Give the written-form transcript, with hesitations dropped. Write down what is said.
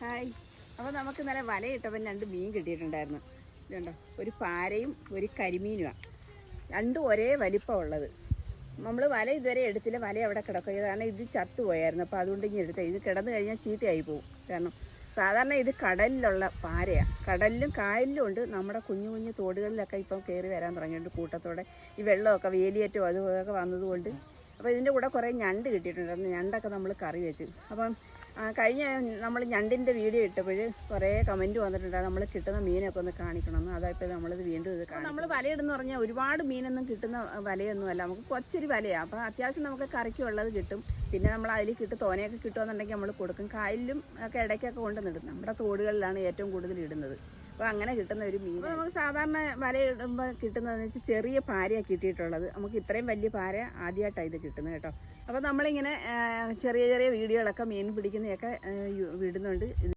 Hi. അപ്പോൾ നമുക്ക് ഇന്നലെ വലയിട്ടപ്പോൾ 2 മീൻ കിട്ടിയിട്ടുണ്ടായിരുന്നു. ഇതുണ്ടോ, ഒരു പാരയും ഒരു കരിമീനുമാണ്. രണ്ടും ഒരേ വലിപ്പമുള്ളത്. നമ്മൾ വല ഇതുവരെ എടുത്തില്ല, വല അവിടെ കിടക്കുക. കാരണം ഇത് ചത്തുപോയായിരുന്നു. അപ്പോൾ അതുകൊണ്ട് ഇങ്ങനെ എടുത്തത്. ഇത് കിടന്നു കഴിഞ്ഞാൽ ചീത്തയായി പോകും. കാരണം സാധാരണ ഇത് കടലിലുള്ള പാരയാണ്. കടലിലും കായലിലും ഉണ്ട്. നമ്മുടെ കുഞ്ഞു കുഞ്ഞു തോടുകളിലൊക്കെ ഇപ്പം കയറി വരാൻ തുടങ്ങിയിട്ടുണ്ട് കൂട്ടത്തോടെ. ഈ വെള്ളമൊക്കെ വേലിയേറ്റവും അതുമൊക്കെ വന്നതുകൊണ്ട്. അപ്പോൾ ഇതിൻ്റെ കൂടെ കുറേ ഞണ്ട് കിട്ടിയിട്ടുണ്ടായിരുന്നു. ഞണ്ടൊക്കെ നമ്മൾ കറി വെച്ച്. അപ്പം കഴിഞ്ഞ നമ്മൾ ഞണ്ടിൻ്റെ വീഡിയോ ഇട്ടപ്പോൾ കുറേ കമൻറ്റ് വന്നിട്ടുണ്ട്, നമ്മൾ കിട്ടുന്ന മീനൊക്കെ ഒന്ന് കാണിക്കണമെന്ന്. അതായപ്പോൾ നമ്മളിത് വീണ്ടും ഇത് കാണാം. നമ്മൾ വലയിടുന്ന പറഞ്ഞാൽ ഒരുപാട് മീനൊന്നും കിട്ടുന്ന വലയൊന്നുമല്ല, നമുക്ക് കൊച്ചൊരു വലയാണ്. അപ്പോൾ അത്യാവശ്യം നമുക്ക് കറിക്കുള്ളത് കിട്ടും. പിന്നെ നമ്മൾ അതിൽ തോനെയൊക്കെ കിട്ടുമെന്നുണ്ടെങ്കിൽ നമ്മൾ കൊടുക്കും. കായലിലും ഒക്കെ ഇടയ്ക്കൊക്കെ കൊണ്ടുവന്നിടും. നമ്മുടെ തോടുകളിലാണ് ഏറ്റവും കൂടുതൽ ഇടുന്നത്. അപ്പോൾ അങ്ങനെ കിട്ടുന്ന ഒരു മീൻ. അപ്പോൾ നമുക്ക് സാധാരണ വലയിടുമ്പോൾ കിട്ടുന്നതെന്ന് വെച്ചാൽ ചെറിയ പാരയാണ് കിട്ടിയിട്ടുള്ളത്. നമുക്ക് ഇത്രയും വലിയ പാര ആദ്യമായിട്ടാണ് ഇത് കിട്ടുന്നത് കേട്ടോ. അപ്പോൾ നമ്മളിങ്ങനെ ചെറിയ ചെറിയ വീഡിയോകളൊക്കെ മീൻ പിടിക്കുന്നതൊക്കെ വിടുന്നുണ്ട്.